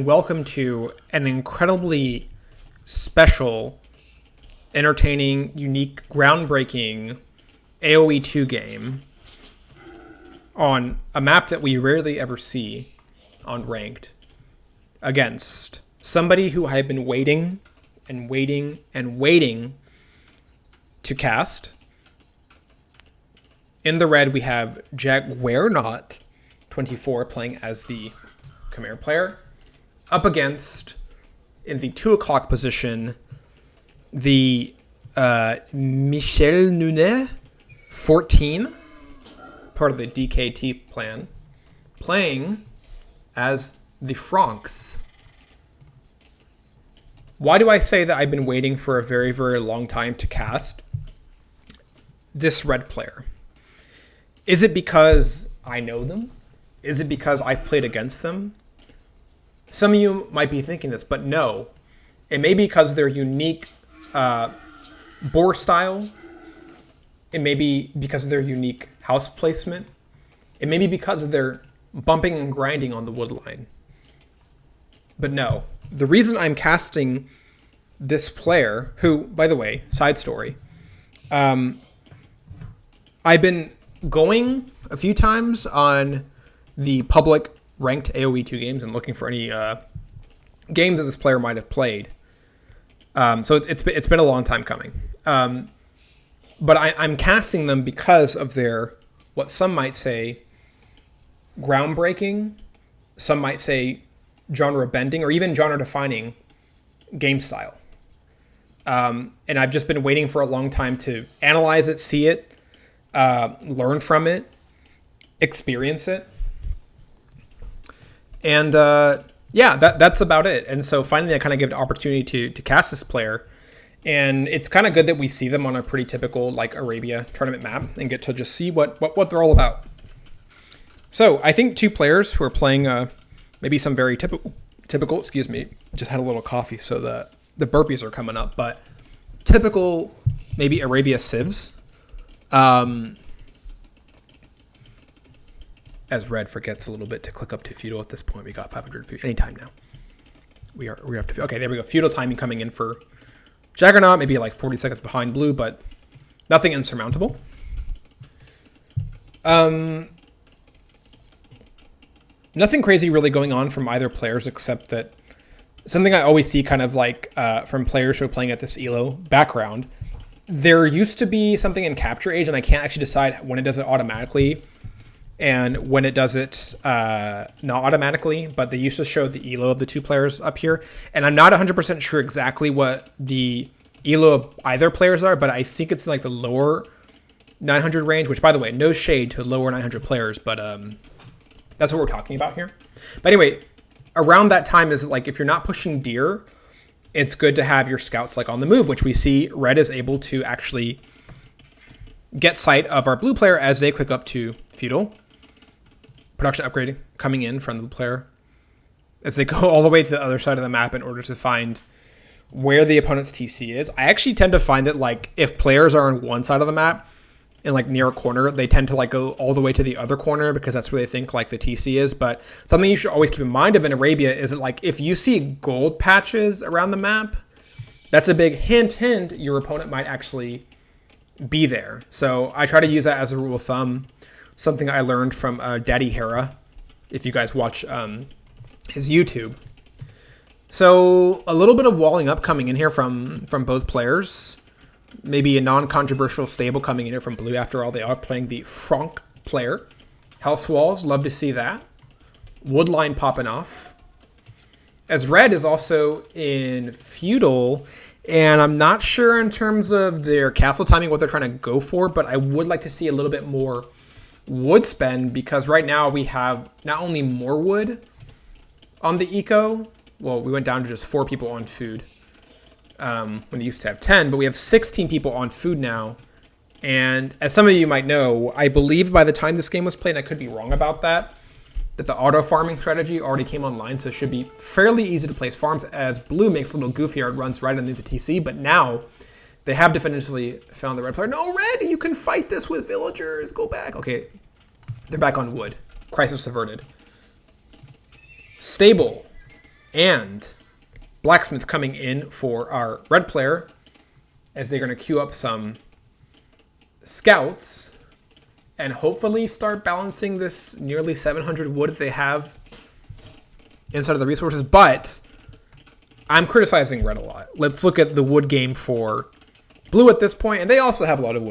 Welcome to an incredibly special, entertaining, unique, groundbreaking AoE 2 game on a map that we rarely ever see on Ranked against somebody who I've been waiting and waiting and waiting to cast. In the red, we have jagguernaut24 playing as the Khmer player, up against, in the 2 o'clock position, the michelnunes14, part of the DKT plan, playing as the Francs. Why do I say that I've been waiting for a very, very long time to cast this red player? Is it because I know them? Is it because I've played against them? Some of you might be thinking this, but no. It may be because of their unique boar style. It may be because of their unique house placement. It may be because of their bumping and grinding on the wood line. But no. The reason I'm casting this player, who, by the way, side story, I've been going a few times on the public ranked AoE 2 games and looking for any games that this player might have played. So it's been a long time coming. But I'm casting them because of their, what some might say, groundbreaking, some might say genre bending, or even genre defining game style. And I've just been waiting for a long time to analyze it, see it, learn from it, experience it. And yeah, that's about it. And so finally I kind of give an opportunity to cast this player. And it's kind of good that we see them on a pretty typical like Arabia tournament map and get to just see what they're all about. So I think 2 players who are playing maybe some very typical, excuse me, just had a little coffee so the burpees are coming up, but typical maybe Arabia civs. As red forgets a little bit to click up to feudal at this point. We got 500 feudal anytime now. We're up to, okay, there we go. Feudal timing coming in for Jaggernaut, maybe like 40 seconds behind blue, but nothing insurmountable. Nothing crazy really going on from either players, except that something I always see kind of like from players who are playing at this ELO background. There used to be something in Capture Age, and I can't actually decide when it does it automatically and when it does it not automatically, but they used to show the ELO of the 2 players up here. And I'm not 100% sure exactly what the ELO of either players are, but I think it's like the lower 900 range, which, by the way, no shade to lower 900 players, but that's what we're talking about here. But anyway, around that time is like if you're not pushing deer, it's good to have your scouts like on the move, which we see red is able to actually get sight of our blue player as they click up to feudal. Production upgrade coming in from the player as they go all the way to the other side of the map in order to find where the opponent's TC is. I actually tend to find that like if players are on one side of the map and like near a corner, they tend to like go all the way to the other corner because that's where they think like the TC is. But something you should always keep in mind of in Arabia is that like if you see gold patches around the map, that's a big hint your opponent might actually be there. So I try to use that as a rule of thumb. Something I learned from Daddy Hera, if you guys watch his YouTube. So a little bit of walling up coming in here from both players. Maybe a non-controversial stable coming in here from blue. After all, they are playing the Franc player. House walls, love to see that. Wood line popping off. As red is also in feudal, and I'm not sure in terms of their castle timing what they're trying to go for, but I would like to see a little bit more wood spend, because right now we have not only more wood on the eco, well, we went down to just 4 people on food when we used to have 10, but we have 16 people on food now. And as some of you might know, I believe by the time this game was played, and I could be wrong about that the auto farming strategy already came online, so it should be fairly easy to place farms as blue makes little goofy yard runs right underneath the TC. But now they have definitively found the red player. No, red, you can fight this with villagers. Go back. Okay, they're back on wood. Crisis averted. Stable. And Blacksmith coming in for our red player as they're going to queue up some scouts and hopefully start balancing this nearly 700 wood that they have inside of the resources. But I'm criticizing red a lot. Let's look at the wood game for blue at this point, and they also have a lot of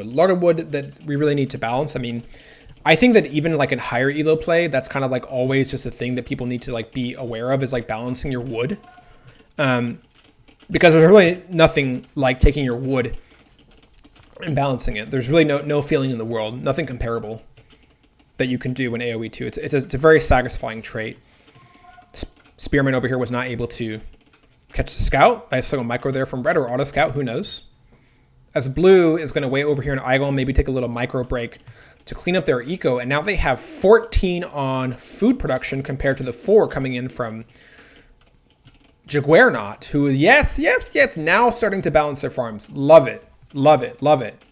wood that we really need to balance. I mean, I think that even like in higher elo play, that's kind of like always just a thing that people need to like be aware of, is like balancing your wood. Because there's really nothing like taking your wood and balancing it. There's really no feeling in the world, nothing comparable that you can do in AoE 2. It's a very satisfying trait. Spearman over here was not able to catch the scout. I saw a micro there from red, or auto scout, who knows. As blue is going to wait over here in Eagle and maybe take a little micro break to clean up their eco. And now they have 14 on food production compared to the 4 coming in from Jagguernaut, who is, yes, now starting to balance their farms. Love it. Love it. Love it.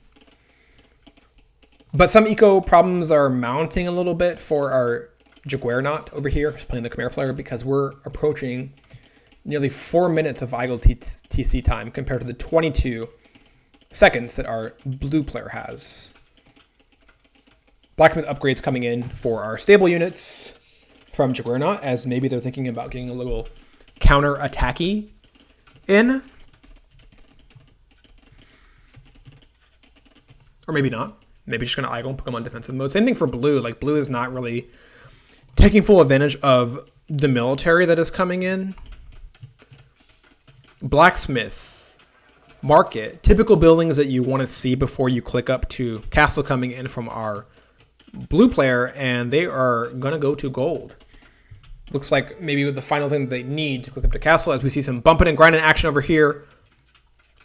But some eco problems are mounting a little bit for our Jagguernaut over here, who's playing the Khmer player, because we're approaching nearly 4 minutes of Eagle TC time compared to the 22 seconds that our blue player has. Blacksmith upgrades coming in for our stable units from Jagguernaut, as maybe they're thinking about getting a little counter-attacky in. Or maybe not. Maybe just going to Eagle and put them on defensive mode. Same thing for blue. Like, blue is not really taking full advantage of the military that is coming in. Blacksmith, market, typical buildings that you want to see before you click up to castle coming in from our blue player, and they are going to go to gold. Looks like maybe the final thing that they need to click up to castle, as we see some bumping and grinding action over here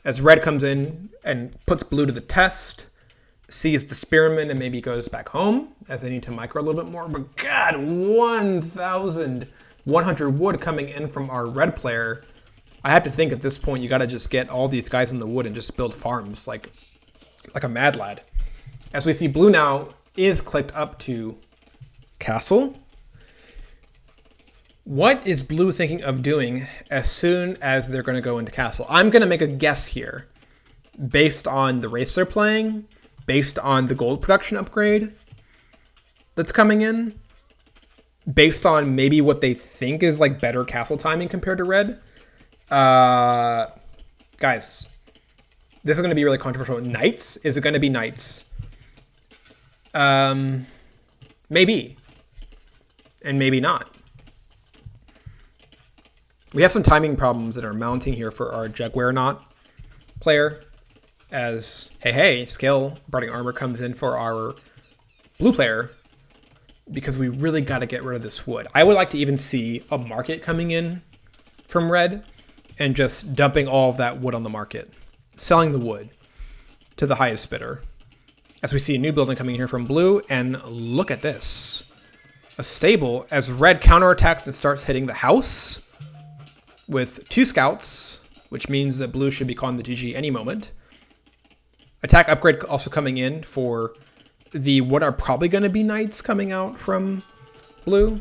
as red comes in and puts blue to the test, sees the spearman, and maybe goes back home as they need to micro a little bit more. But God, 1,100 wood coming in from our red player. I have to think at this point you got to just get all these guys in the wood and just build farms like a mad lad. As we see, blue now is clicked up to castle. What is blue thinking of doing as soon as they're going to go into castle? I'm going to make a guess here based on the race they're playing, based on the gold production upgrade that's coming in, based on maybe what they think is like better castle timing compared to red. Guys, this is going to be really controversial. Knights? Is it going to be knights? Maybe. And maybe not. We have some timing problems that are mounting here for our Jagguernaut player, as hey, skill, Barding Armor comes in for our blue player, because we really got to get rid of this wood. I would like to even see a market coming in from red and just dumping all of that wood on the market, selling the wood to the highest bidder. As we see a new building coming in here from blue, and look at this. A stable as red counterattacks and starts hitting the house with 2 scouts, which means that blue should be calling the GG any moment. Attack upgrade also coming in for the what are probably going to be knights coming out from blue.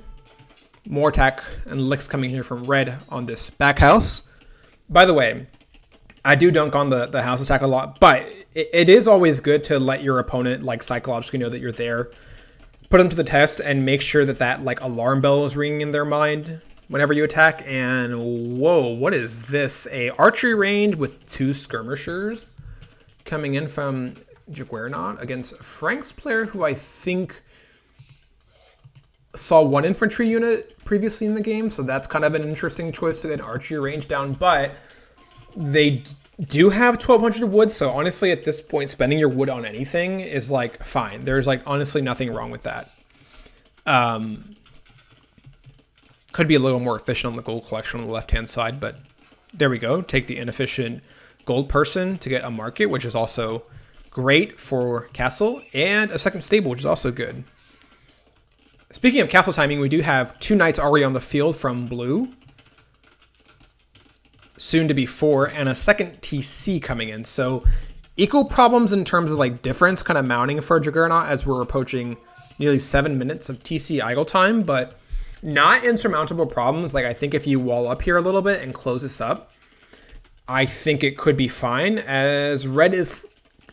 More attack and licks coming here from red on this back house. By the way, I do dunk on the house attack a lot, but it is always good to let your opponent like psychologically know that you're there. Put them to the test and make sure that like alarm bell is ringing in their mind whenever you attack. And whoa, what is this? A archery range with 2 skirmishers coming in from Jagguernaut against Frank's player, who I think saw 1 infantry unit previously in the game. So that's kind of an interesting choice to get an archery range down. But they do have 1,200 wood. So honestly, at this point, spending your wood on anything is like fine. There's like honestly nothing wrong with that. Could be a little more efficient on the gold collection on the left-hand side, but there we go. Take the inefficient gold person to get a market, which is also great for castle, and a second stable, which is also good. Speaking of castle timing, we do have 2 knights already on the field from blue. Soon to be 4, and a second TC coming in. So equal problems in terms of like difference kind of mounting for Jagguernaut as we're approaching nearly 7 minutes of TC idle time, but Not insurmountable problems. Like, I think if you wall up here a little bit and close this up, I think it could be fine, as red is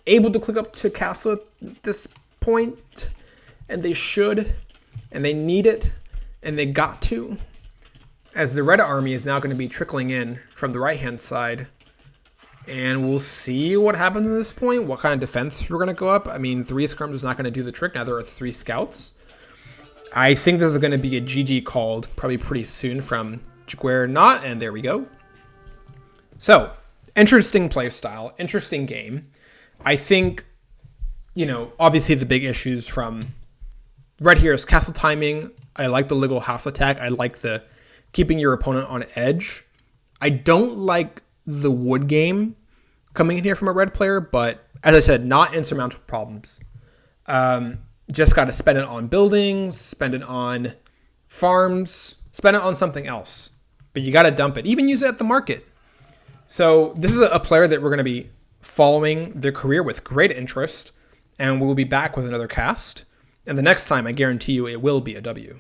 able to click up to castle at this point, and they should, and they need it, and they got to, as the red army is now going to be trickling in from the right-hand side. And we'll see what happens at this point, what kind of defense we're going to go up. I mean, 3 scrums is not going to do the trick. Now there are 3 scouts. I think this is going to be a GG called probably pretty soon from jagguernaut, and there we go. So, interesting play style, interesting game. I think, you know, obviously the big issues from red here is castle timing. I like the legal house attack. I like the keeping your opponent on edge. I don't like the wood game coming in here from a red player, but as I said, not insurmountable problems. Just got to spend it on buildings, spend it on farms, spend it on something else. But you got to dump it, even use it at the market. So this is a player that we're going to be following their career with great interest, and we'll be back with another cast. And the next time, I guarantee you, it will be a W.